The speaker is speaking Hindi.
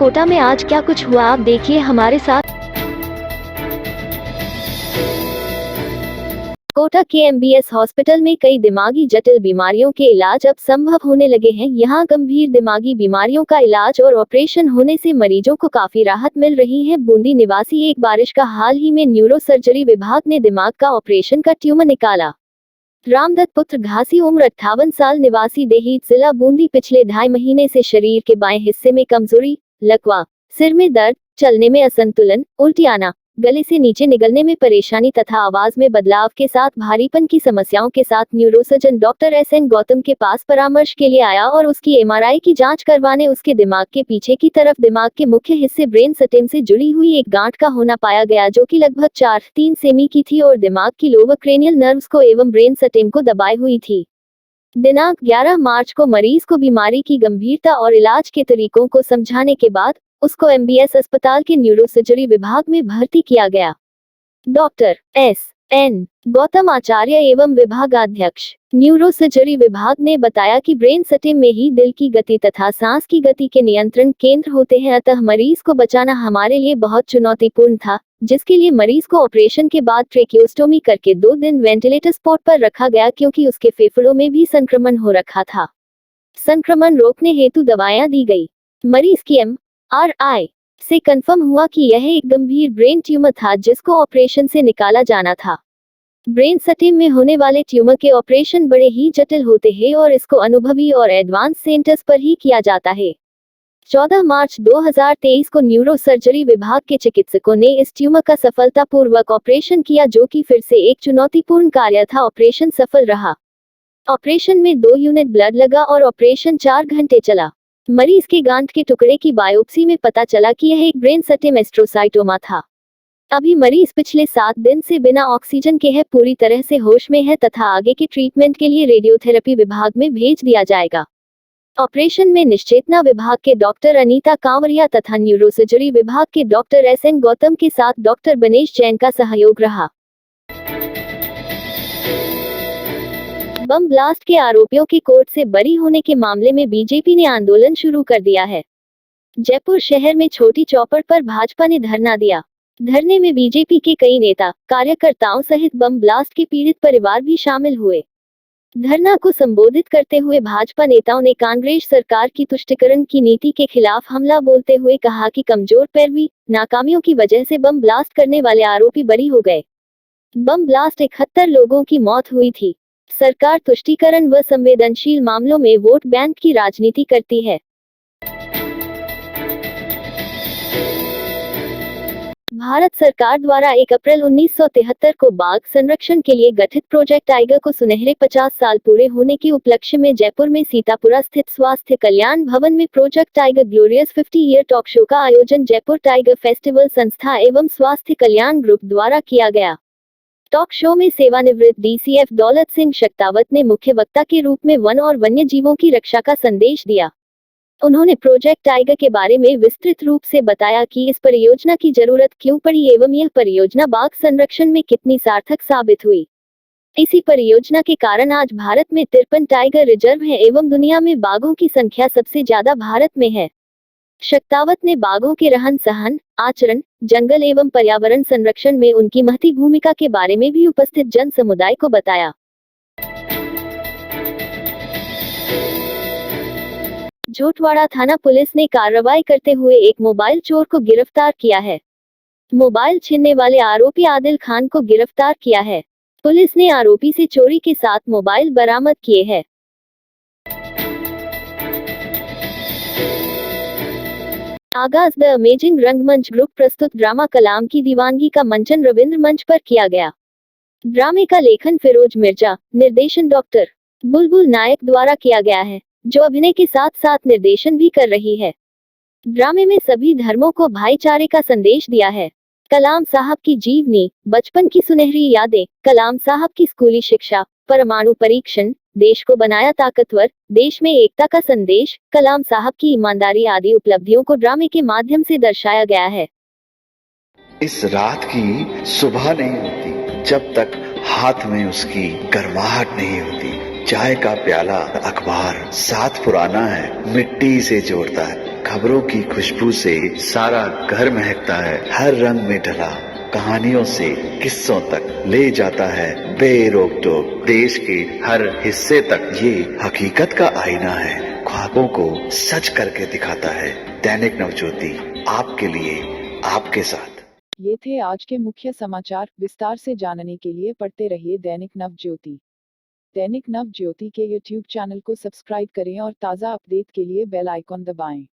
कोटा में आज क्या कुछ हुआ, आप देखिए हमारे साथ। कोटा के एमबीएस हॉस्पिटल में कई दिमागी जटिल बीमारियों के इलाज अब संभव होने लगे हैं। यहां गंभीर दिमागी बीमारियों का इलाज और ऑपरेशन होने से मरीजों को काफी राहत मिल रही है। बूंदी निवासी एक बारिश का हाल ही में न्यूरो सर्जरी विभाग ने दिमाग का ऑपरेशन का ट्यूमर निकाला। रामदत्त पुत्र घासी, उम्र 58 साल, निवासी देहीत, जिला बूंदी, पिछले 2.5 महीने से शरीर के बाएं हिस्से में कमजोरी, लकवा, सिर में दर्द, चलने में असंतुलन, उल्टी आना, गले से नीचे निगलने में परेशानी तथा आवाज में बदलाव के साथ भारीपन की समस्याओं के साथ न्यूरोसर्जन डॉक्टर एस.एन. गौतम के पास परामर्श के लिए आया और उसकी एमआरआई की जांच करवाने उसके दिमाग के पीछे की तरफ दिमाग के मुख्य हिस्से ब्रेन स्टेम से जुड़ी हुई एक गांठ का होना पाया गया, जो कि लगभग 4.3 सेमी की थी और दिमाग की लोअर क्रेनियल नर्व्स को एवं ब्रेन स्टेम को दबाए हुई थी। दिनांक 11 मार्च को मरीज को बीमारी की गंभीरता और इलाज के तरीकों को समझाने के बाद उसको एमबीएस अस्पताल के न्यूरोसर्जरी विभाग में भर्ती किया गया। Doctor SN. गौतम, आचार्य एवं विभागाध्यक्ष, न्यूरोसर्जरी विभाग, ने बताया कि ब्रेन स्टेम में ही दिल की गति तथा सांस की गति के नियंत्रण केंद्र होते हैं, अतः मरीज को बचाना हमारे लिए बहुत चुनौतीपूर्ण था, जिसके लिए मरीज को ऑपरेशन के बाद ट्रेकियोस्टोमी करके 2 दिन वेंटिलेटर सपोर्ट पर रखा गया, क्योंकि उसके फेफड़ों में भी संक्रमण हो रखा था। संक्रमण रोकने हेतु दवाएं दी गई। मरीज की एमआरआई से कंफर्म हुआ कि यह एक गंभीर ब्रेन ट्यूमर था, जिसको ऑपरेशन से निकाला जाना था। ब्रेन स्टेम में होने वाले ट्यूमर के ऑपरेशन बड़े ही जटिल होते हैं और इसको अनुभवी और एडवांस सेंटर्स पर ही किया जाता है। 14 मार्च 2023 को न्यूरो सर्जरी विभाग के चिकित्सकों ने इस ट्यूमर का सफलतापूर्वक ऑपरेशन किया, जो कि फिर से एक चुनौतीपूर्ण कार्य था। ऑपरेशन सफल रहा। ऑपरेशन में 2 यूनिट ब्लड लगा और ऑपरेशन 4 घंटे चला। मरीज के गांठ के टुकड़े की बायोप्सी में पता चला कि यह एक ब्रेन स्टेम एस्ट्रोसाइटोमा था। अभी मरीज पिछले 7 दिन से बिना ऑक्सीजन के है, पूरी तरह से होश में है तथा आगे के ट्रीटमेंट के लिए रेडियोथेरेपी विभाग में भेज दिया जाएगा। ऑपरेशन में निश्चेतना विभाग के डॉक्टर अनीता कांवरिया तथा न्यूरोसर्जरी विभाग के डॉक्टर एस.एन. गौतम के साथ डॉक्टर बनेश जैन का सहयोग रहा। बम ब्लास्ट के आरोपियों के कोर्ट से बरी होने के मामले में बीजेपी ने आंदोलन शुरू कर दिया है। जयपुर शहर में छोटी चौपड़ पर भाजपा ने धरना दिया। धरने में बीजेपी के कई नेता, कार्यकर्ताओं सहित बम ब्लास्ट के पीड़ित परिवार भी शामिल हुए। धरना को संबोधित करते हुए भाजपा नेताओं ने कांग्रेस सरकार की तुष्टीकरण की नीति के खिलाफ हमला बोलते हुए कहा कि कमजोर पैरवी, नाकामियों की वजह से बम ब्लास्ट करने वाले आरोपी बरी हो गए। बम ब्लास्ट 71 लोगों की मौत हुई थी। सरकार तुष्टीकरण व संवेदनशील मामलों में वोट बैंक की राजनीति करती है। भारत सरकार द्वारा 1 अप्रैल 1973 को बाघ संरक्षण के लिए गठित प्रोजेक्ट टाइगर को सुनहरे 50 साल पूरे होने के उपलक्ष्य में जयपुर में सीतापुरा स्थित स्वास्थ्य कल्याण भवन में project tiger glorious 50 year talk show का आयोजन जयपुर टाइगर फेस्टिवल संस्था एवं स्वास्थ्य कल्याण ग्रुप द्वारा किया गया। टॉक शो में सेवानिवृत्त डीसीएफ दौलत सिंह शक्तावत ने मुख्य वक्ता के रूप में वन और वन्य जीवों की रक्षा का संदेश दिया। उन्होंने प्रोजेक्ट टाइगर के बारे में विस्तृत रूप से बताया कि इस परियोजना की जरूरत क्यों पड़ी एवं यह परियोजना बाघ संरक्षण में कितनी सार्थक साबित हुई। इसी परियोजना के कारण आज भारत में 53 टाइगर रिजर्व हैं एवं दुनिया में बाघों की संख्या सबसे ज्यादा भारत में है। शक्तावत ने बाघों के रहन सहन, आचरण, जंगल एवं पर्यावरण संरक्षण में उनकी महती भूमिका के बारे में भी उपस्थित जन समुदाय को बताया। झोटवाड़ा थाना पुलिस ने कार्रवाई करते हुए एक मोबाइल चोर को गिरफ्तार किया है। मोबाइल छीनने वाले आरोपी आदिल खान को गिरफ्तार किया है। पुलिस ने आरोपी से चोरी के 7 मोबाइल बरामद किए हैं। आगाज द अमेजिंग रंगमंच ग्रुप प्रस्तुत ड्रामा कलाम की दीवानगी का मंचन रविंद्र मंच पर किया गया। ड्रामे का लेखन फिरोज मिर्जा, निर्देशन डॉक्टर बुलबुल नायक द्वारा किया गया है, जो अभिनय के साथ साथ निर्देशन भी कर रही है। ड्रामे में सभी धर्मों को भाईचारे का संदेश दिया है। कलाम साहब की जीवनी, बचपन की सुनहरी यादें, कलाम साहब की स्कूली शिक्षा, परमाणु परीक्षण, देश को बनाया ताकतवर, देश में एकता का संदेश, कलाम साहब की ईमानदारी आदि उपलब्धियों को ड्रामे के माध्यम से दर्शाया गया है। इस रात की सुबह नहीं होती जब तक हाथ में उसकी गर्माहट नहीं होती। चाय का प्याला, अखबार साथ पुराना है, मिट्टी से जोड़ता है। खबरों की खुशबू से सारा घर महकता है, हर रंग में ढला कहानियों से किस्सों तक ले जाता है बेरोक टोक देश के हर हिस्से तक। ये हकीकत का आईना है, ख्वाबों को सच करके दिखाता है। दैनिक नवज्योति, आपके लिए, आपके साथ। ये थे आज के मुख्य समाचार। विस्तार से जानने के लिए पढ़ते रहिए दैनिक नवज्योति। दैनिक नवज्योति के YouTube चैनल को सब्सक्राइब करें और ताज़ा अपडेट के लिए बेल आइकॉन दबाएं।